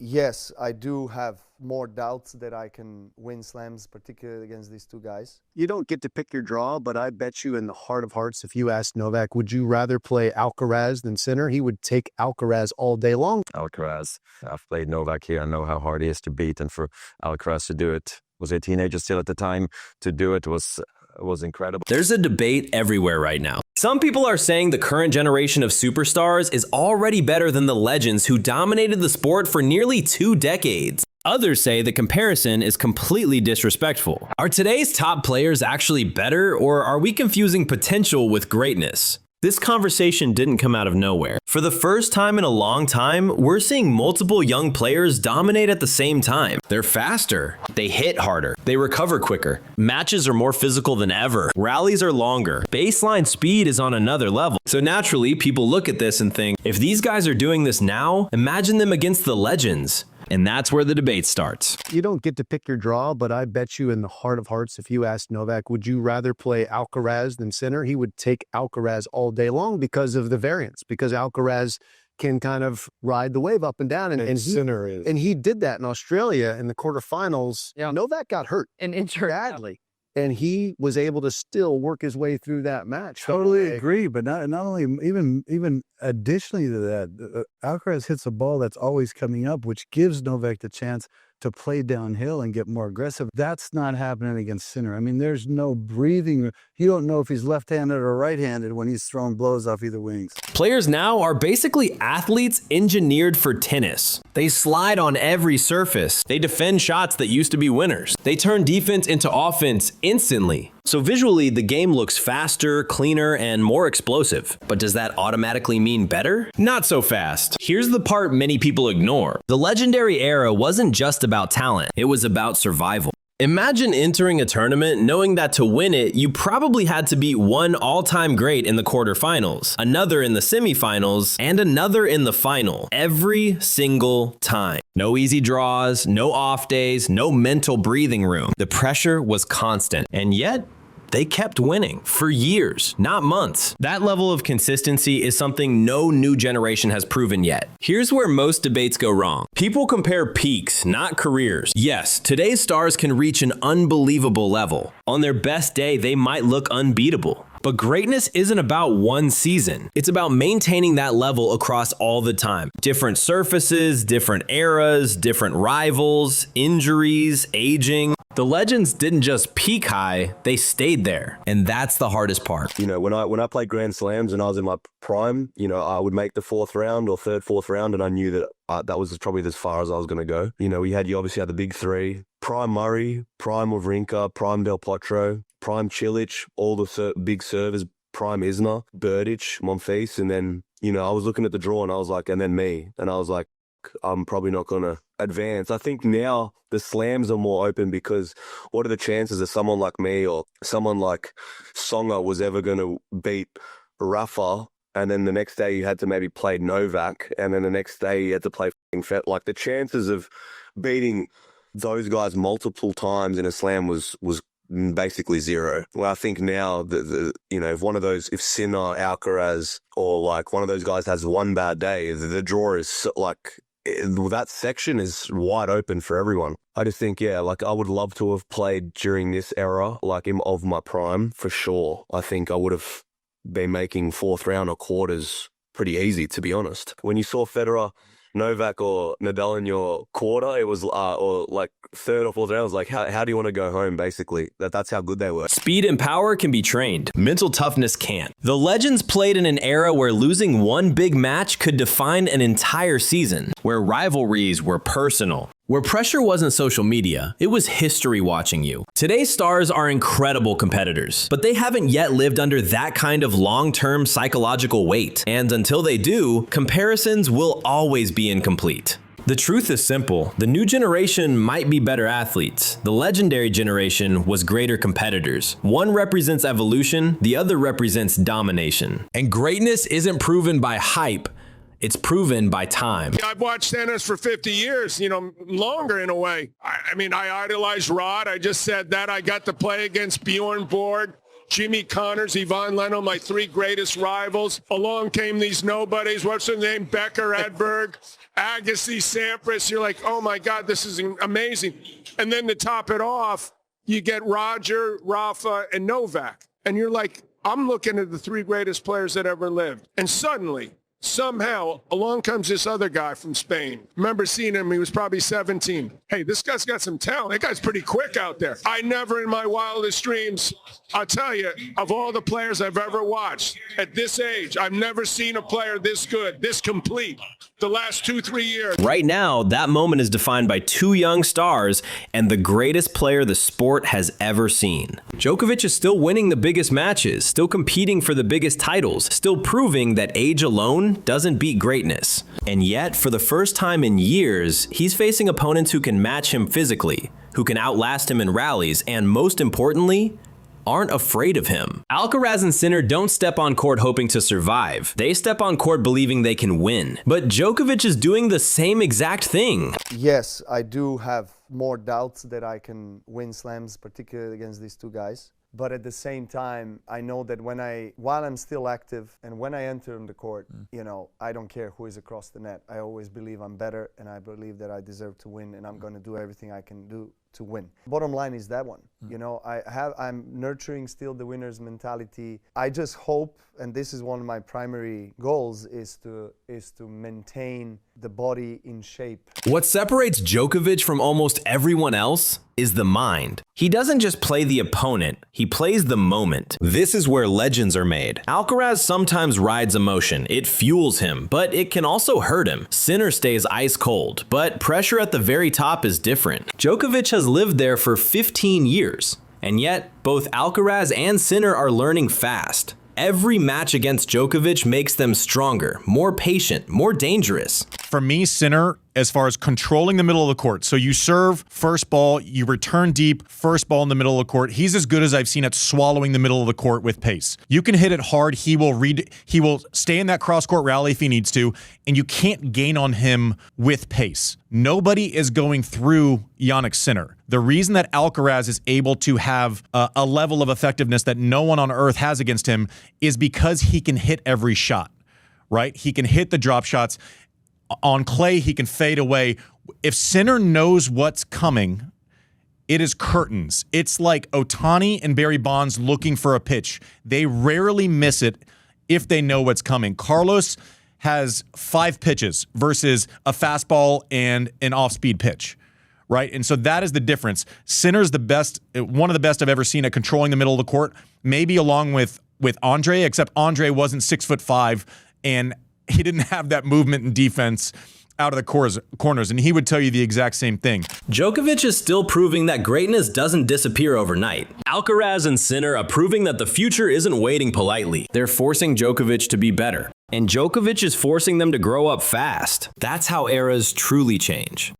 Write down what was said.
Yes, I do have more doubts that I can win slams, particularly against these two guys. You don't get to pick your draw, but I bet you in the heart of hearts, if you asked Novak, would you rather play Alcaraz than Sinner? He would take Alcaraz all day long. Alcaraz. I've played Novak here. I know how hard he is to beat, and for Alcaraz to do it, was a teenager still at the time, to do it was incredible. There's a debate everywhere right now. Some people are saying the current generation of superstars is already better than the legends who dominated the sport for nearly 2 decades. Others say the comparison is completely disrespectful. Are today's top players actually better, or are we confusing potential with greatness? This conversation didn't come out of nowhere. For the first time in a long time, we're seeing multiple young players dominate at the same time. They're faster, they hit harder, they recover quicker, matches are more physical than ever, rallies are longer, baseline speed is on another level. So naturally, people look at this and think, if these guys are doing this now, imagine them against the legends. And that's where the debate starts. You don't get to pick your draw, but I bet you in the heart of hearts, if you asked Novak, would you rather play Alcaraz than Sinner? He would take Alcaraz all day long because of the variance, because Alcaraz can kind of ride the wave up and down. And Sinner is. And he did that in Australia in the quarterfinals. Yeah. Novak got hurt And injured badly. And he was able to still work his way through that match. Totally agree, but not only, even additionally to that, Alcaraz hits a ball that's always coming up, which gives Novak the chance to play downhill and get more aggressive. That's not happening against Sinner. I mean, there's no breathing. You don't know if he's left-handed or right-handed when he's throwing blows off either wings. Players now are basically athletes engineered for tennis. They slide on every surface. They defend shots that used to be winners. They turn defense into offense instantly. So visually, the game looks faster, cleaner, and more explosive. But does that automatically mean better? Not so fast. Here's the part many people ignore. The legendary era wasn't just about talent. It was about survival. Imagine entering a tournament knowing that to win it, you probably had to beat one all-time great in the quarterfinals, another in the semifinals, and another in the final, every single time. No easy draws, no off days, no mental breathing room. The pressure was constant, and yet they kept winning for years, not months. That level of consistency is something no new generation has proven yet. Here's where most debates go wrong. People compare peaks, not careers. Yes, today's stars can reach an unbelievable level. On their best day, they might look unbeatable. But greatness isn't about one season. It's about maintaining that level across all the time. Different surfaces, different eras, different rivals, injuries, aging. The legends didn't just peak high, they stayed there. And that's the hardest part. You know, when I played Grand Slams and I was in my prime, you know, I would make the 4th round or 3rd, 4th round, and I knew that that was probably as far as I was going to go. You know, you obviously had the big 3, prime Murray, prime Wawrinka, prime Del Potro, prime Cilic, all the big servers, prime Isner, Berdych, Monfils, and then, you know, I was looking at the draw and I was like, and then me, and I was like, I'm probably not going to advance. I think now the slams are more open because what are the chances that someone like me or someone like Songa was ever going to beat Rafa, and then the next day you had to maybe play Novak, and then the next day you had to play Fett. Like the chances of beating those guys multiple times in a slam was basically zero. Well, I think now that you know, if Sinner, Alcaraz, or like one of those guys has one bad day, the draw is like that section is wide open for everyone. I just think, yeah, like I would love to have played during this era, like of my prime for sure. I think I would have been making 4th round or quarters pretty easy, to be honest. When you saw Federer, Novak or Nadal in your quarter, it was or like 3rd or 4th round, it was like, how do you want to go home, basically? That's how good they were. Speed and power can be trained. Mental toughness can't. The legends played in an era where losing one big match could define an entire season, where rivalries were personal, where pressure wasn't social media, it was history watching you. Today's stars are incredible competitors, but they haven't yet lived under that kind of long-term psychological weight. And until they do, comparisons will always be incomplete. The truth is simple. The new generation might be better athletes. The legendary generation was greater competitors. One represents evolution, the other represents domination. And greatness isn't proven by hype, it's proven by time. I've watched tennis for 50 years, you know, longer in a way. I mean, I idolized Rod. I just said that. I got to play against Bjorn Borg, Jimmy Connors, Yvonne Leno, my three greatest rivals. Along came these nobodies. What's her name? Becker Edberg, Agassi, Sampras. You're like, oh my God, this is amazing. And then to top it off, you get Roger, Rafa, and Novak. And you're like, I'm looking at the three greatest players that ever lived. And suddenly, somehow, along comes this other guy from Spain. Remember seeing him, he was probably 17. Hey, this guy's got some talent. That guy's pretty quick out there. I never in my wildest dreams, I'll tell you, of all the players I've ever watched, at this age, I've never seen a player this good, this complete, the last 2-3 years. Right now, that moment is defined by two young stars and the greatest player the sport has ever seen. Djokovic is still winning the biggest matches, still competing for the biggest titles, still proving that age alone doesn't beat greatness. And yet, for the first time in years, he's facing opponents who can match him physically, who can outlast him in rallies, and most importantly, aren't afraid of him. Alcaraz and Sinner don't step on court hoping to survive. They step on court believing they can win. But Djokovic is doing the same exact thing. Yes, I do have more doubts that I can win slams, particularly against these two guys. But at the same time, I know that while I'm still active and when I enter on the court, I don't care who is across the net. I always believe I'm better and I believe that I deserve to win and I'm going to do everything I can do to win. Bottom line is that one. I'm nurturing still the winner's mentality. I just hope, and this is one of my primary goals, is to maintain the body in shape. What separates Djokovic from almost everyone else is the mind. He doesn't just play the opponent, he plays the moment. This is where legends are made. Alcaraz sometimes rides emotion. It fuels him, but it can also hurt him. Sinner stays ice cold, but pressure at the very top is different. Djokovic has lived there for 15 years, and yet both Alcaraz and Sinner are learning fast. Every match against Djokovic makes them stronger, more patient, more dangerous. For me, Sinner, as far as controlling the middle of the court. So you serve first ball, you return deep, first ball in the middle of the court. He's as good as I've seen at swallowing the middle of the court with pace. You can hit it hard. He will stay in that cross-court rally if he needs to, and you can't gain on him with pace. Nobody is going through Jannik Sinner. The reason that Alcaraz is able to have a level of effectiveness that no one on earth has against him is because he can hit every shot, right? He can hit the drop shots. On clay, he can fade away. If Sinner knows what's coming, it is curtains. It's like Ohtani and Barry Bonds looking for a pitch. They rarely miss it if they know what's coming. Carlos has 5 pitches versus a fastball and an off-speed pitch, right? And so that is the difference. Sinner's the best, one of the best I've ever seen at controlling the middle of the court, maybe along with Andre, except Andre wasn't 6'5", and he didn't have that movement and defense out of the corners, and he would tell you the exact same thing. Djokovic is still proving that greatness doesn't disappear overnight. Alcaraz and Sinner are proving that the future isn't waiting politely. They're forcing Djokovic to be better. And Djokovic is forcing them to grow up fast. That's how eras truly change.